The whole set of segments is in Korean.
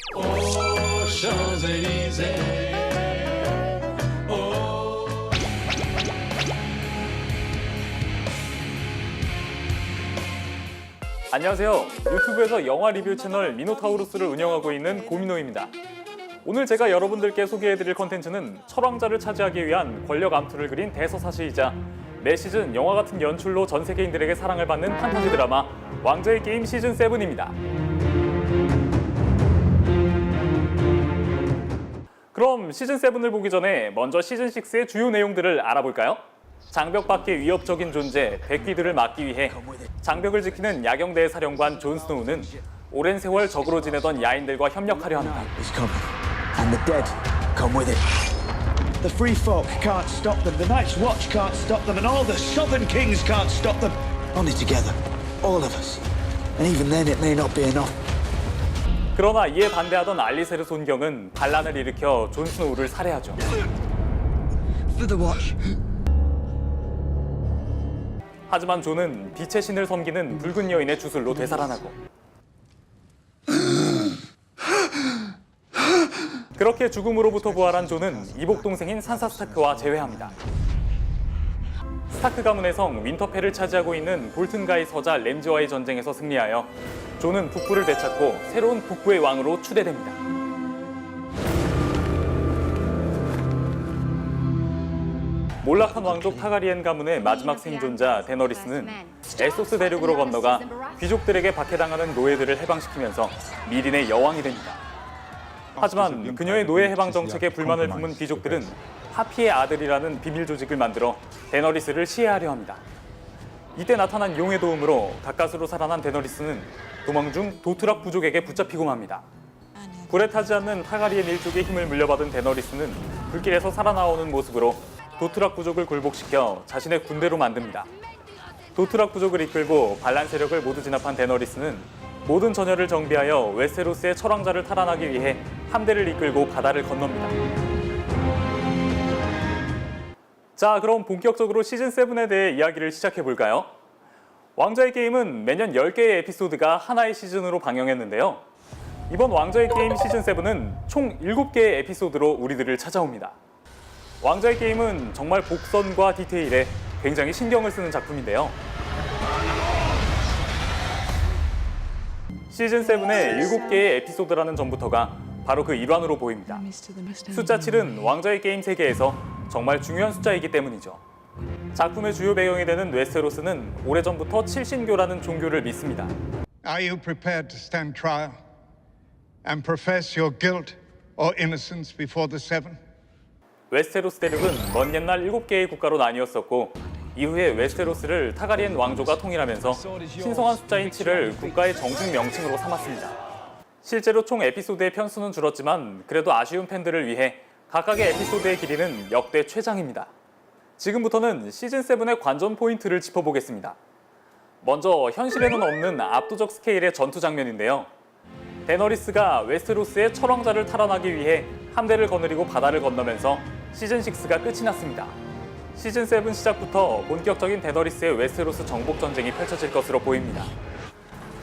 Oh, Champs-Élysées. 안녕하세요. 유튜브에서 영화 리뷰 채널 미노타우루스를 운영하고 있는 고민호입니다. 오늘 제가 여러분들께 소개해드릴 컨텐츠는 철왕자를 차지하기 위한 권력 암투를 그린 대서사시이자 매 시즌 영화 같은 연출로 전 세계인들에게 사랑을 받는 판타지 드라마 왕좌의 게임 시즌 7입니다. 그럼 시즌 7을 보기 전에 먼저 시즌 6의 주요 내용들을 알아볼까요? 장벽 밖의 위협적인 존재 백귀들을 막기 위해 장벽을 지키는 야경대의 사령관 존 스노우는 오랜 세월 적으로 지내던 야인들과 협력하려 합니다. And the dead come with it. The free folk can't stop them, the Night's Watch can't stop them, and all the Southern Kings can't stop them. Only together, all of us. And even then it may not be enough. 그러나 이에 반대하던 알리세르 손경은 반란을 일으켜 존 스노우를 살해하죠. For the Watch. 하지만 존은 빛의 신을 섬기는 붉은 여인의 주술로 되살아나고 그렇게 죽음으로부터 부활한 존은 이복 동생인 산사 스타크와 재회합니다. 스타크 가문의 성 윈터펠을 차지하고 있는 볼튼가의 서자 램즈와의 전쟁에서 승리하여 존은 북부를 되찾고 새로운 북부의 왕으로 추대됩니다. 몰락한 왕족 타가리엔 가문의 마지막 생존자 데너리스는 에소스 대륙으로 건너가 귀족들에게 박해당하는 노예들을 해방시키면서 미린의 여왕이 됩니다. 하지만 그녀의 노예 해방 정책에 불만을 품은 귀족들은 하피의 아들이라는 비밀 조직을 만들어 데너리스를 시해하려 합니다. 이때 나타난 용의 도움으로 가까스로 살아난 데너리스는 도망 중 도트락 부족에게 붙잡히고 맙니다. 불에 타지 않는 타가리엔 일족의 힘을 물려받은 데너리스는 불길에서 살아나오는 모습으로 도트락 부족을 굴복시켜 자신의 군대로 만듭니다. 도트락 부족을 이끌고 반란 세력을 모두 진압한 데너리스는 모든 전열을 정비하여 웨스테로스의 철왕자를 탈환하기 위해 함대를 이끌고 바다를 건넙니다. 자, 그럼 본격적으로 시즌 7에 대해 이야기를 시작해볼까요? 왕좌의 게임은 매년 10개의 에피소드가 하나의 시즌으로 방영했는데요. 이번 왕좌의 게임 시즌 7은 총 7개의 에피소드로 우리들을 찾아옵니다. 왕좌의 게임은 정말 복선과 디테일에 굉장히 신경을 쓰는 작품인데요. 시즌 7의 7개의 에피소드라는 점부터가 바로 그 일환으로 보입니다. 숫자 7은 왕좌의 게임 세계에서 정말 중요한 숫자이기 때문이죠. 작품의 주요 배경이 되는 웨스테로스는 오래전부터 칠신교라는 종교를 믿습니다. Are you prepared to stand trial and profess your guilt or innocence before the seven? 웨스테로스 대륙은 먼 옛날 7개의 국가로 나뉘었었고 이후에 웨스테로스를 타가리엔 왕조가 통일하면서 신성한 숫자인 7을 국가의 정식 명칭으로 삼았습니다. 실제로 총 에피소드의 편수는 줄었지만 그래도 아쉬운 팬들을 위해 각각의 에피소드의 길이는 역대 최장입니다. 지금부터는 시즌 7의 관전 포인트를 짚어보겠습니다. 먼저 현실에는 없는 압도적 스케일의 전투 장면인데요. 데너리스가 웨스테로스의 철왕자를 탈환하기 위해 함대를 거느리고 바다를 건너면서 시즌 6가 끝이 났습니다. 시즌 7 시작부터 본격적인 데너리스의 웨스테로스 정복 전쟁이 펼쳐질 것으로 보입니다.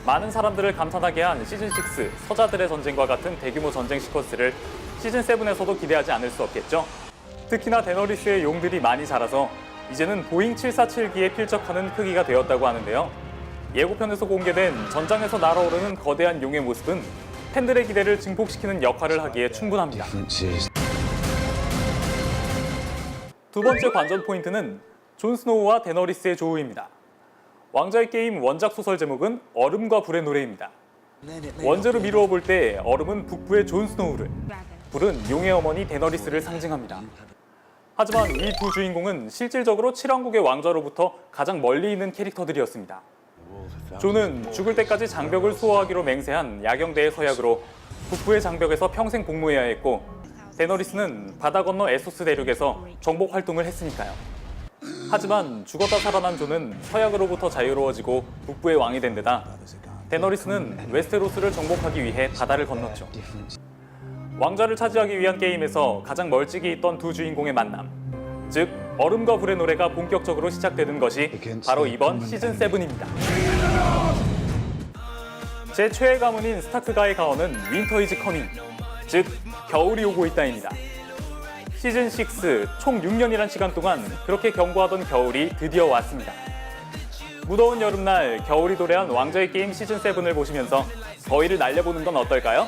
많은 사람들을 감탄하게 한 시즌 6 서자들의 전쟁과 같은 대규모 전쟁 시퀀스를 시즌 7에서도 기대하지 않을 수 없겠죠? 특히나 데너리스의 용들이 많이 자라서 이제는 보잉 747기에 필적하는 크기가 되었다고 하는데요. 예고편에서 공개된 전장에서 날아오르는 거대한 용의 모습은 팬들의 기대를 증폭시키는 역할을 하기에 충분합니다. 두 번째 관전 포인트는 존 스노우와 데너리스의 조우입니다. 왕좌의 게임 원작 소설 제목은 얼음과 불의 노래입니다. 원제로 미루어 볼 때 얼음은 북부의 존 스노우를, 불은 용의 어머니 데너리스를 상징합니다. 하지만 이 두 주인공은 실질적으로 7왕국의 왕좌로부터 가장 멀리 있는 캐릭터들이었습니다. 존은 죽을 때까지 장벽을 수호하기로 맹세한 야경대의 서약으로 북부의 장벽에서 평생 복무해야 했고 데너리스는 바다 건너 에소스 대륙에서 정복 활동을 했으니까요. 하지만 죽었다 살아난 존은 서약으로부터 자유로워지고 북부의 왕이 된 데다 데너리스는 웨스테로스를 정복하기 위해 바다를 건넜죠. 왕좌를 차지하기 위한 게임에서 가장 멀찍이 있던 두 주인공의 만남, 즉 얼음과 불의 노래가 본격적으로 시작되는 것이 바로 이번 시즌 7입니다. 제 최애 가문인 스타크가의 가언은 윈터 이즈 커밍, 즉 겨울이 오고 있다입니다. 시즌 6 총 6년이란 시간 동안 그렇게 경고하던 겨울이 드디어 왔습니다. 무더운 여름날 겨울이 도래한 왕좌의 게임 시즌 7을 보시면서 더위를 날려보는 건 어떨까요?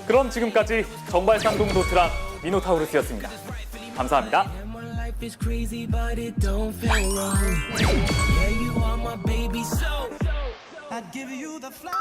그럼 지금까지 정발상동 도트락 미노타우루스였습니다. 감사합니다. Life is crazy, but it don't feel wrong. Yeah, you are my baby, so I'd give you the flowers.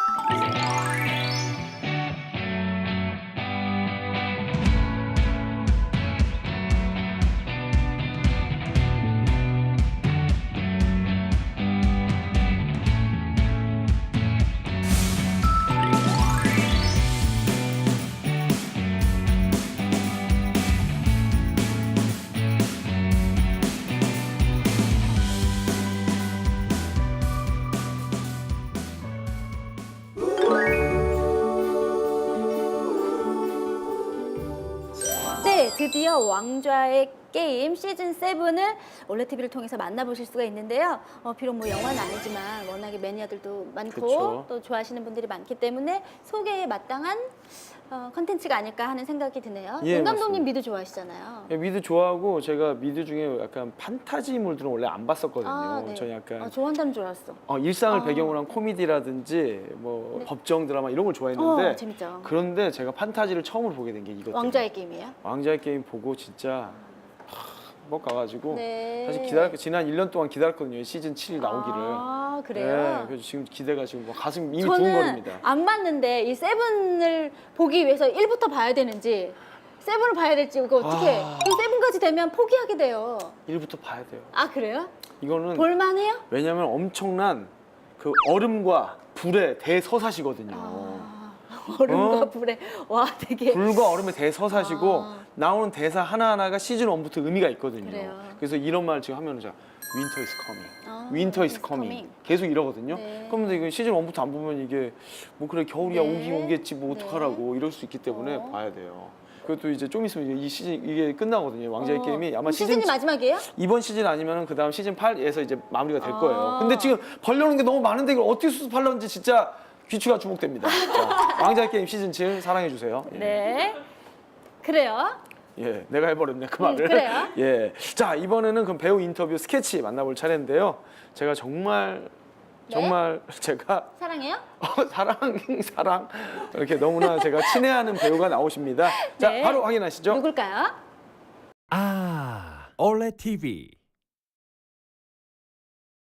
네, 드디어 왕좌의 게임 시즌 7을 올레TV를 통해서 만나보실 수가 있는데요. 비록 뭐 영화는 아니지만 워낙에 매니아들도 많고 그쵸. 또 좋아하시는 분들이 많기 때문에 소개에 마땅한 컨텐츠가 아닐까 하는 생각이 드네요. 예, 윤 감독님 맞습니다. 미드 좋아하시잖아요. 예, 미드 좋아하고 제가 미드 중에 약간 판타지물들은 원래 안 봤었거든요. 네. 저 약간 좋아한다는 줄 알았어. 일상을 배경으로 한 코미디라든지 뭐 법정 드라마 이런 걸 좋아했는데 재밌죠. 그런데 제가 판타지를 처음으로 보게 된 게 이것 때문에. 왕좌의 게임이에요? 왕좌의 게임 보고 진짜 뭐 가가지고 네. 사실 지난 1년 동안 기다렸거든요. 시즌 7이 나오기를. 아, 그래요? 네, 그래서 지금 기대가 지금 뭐 가슴 이미 저는 두근거립니다. 안 봤는데 이 세븐을 보기 위해서 1부터 봐야 되는지 세븐을 봐야 될지 이거 어떻게 이 세븐까지 되면 포기하게 돼요. 1부터 봐야 돼요. 아 그래요? 이거는 볼만해요? 왜냐면 엄청난 그 얼음과 불의 대서사시거든요. 얼음과 불에 와 되게 불과 얼음의 대서사시고 나오는 대사 하나하나가 시즌 1부터 의미가 있거든요. 그래요. 그래서 이런 말 지금 하면 제가 Winter is coming, Winter is coming coming. 계속 이러거든요. 네. 그런데 이거 시즌 1부터 안 보면 이게 뭐 그래 겨울이야 네. 오긴 오겠지 뭐 어떡하라고 이럴 수 있기 때문에 봐야 돼요. 그것도 이제 좀 있으면 이 시즌 이게 끝나거든요. 왕좌의 게임이 아마 그럼 시즌이 마지막이에요? 이번 시즌 아니면은 그다음 시즌 8에서 이제 마무리가 될 거예요. 근데 지금 벌려놓은 게 너무 많은데 이걸 어떻게 수습하려는지 진짜 귀추가 주목됩니다. 자, 왕좌의 게임 시즌 7 사랑해 주세요. 예. 네. 그래요? 예, 내가 해버렸네 그 말을. 그래요? 예, 자 이번에는 그럼 배우 인터뷰 스케치 만나볼 차례인데요. 제가 정말 제가 사랑해요? 사랑 이렇게 너무나 제가 친애하는 배우가 나오십니다. 자 네. 바로 확인하시죠. 누굴까요? 올레TV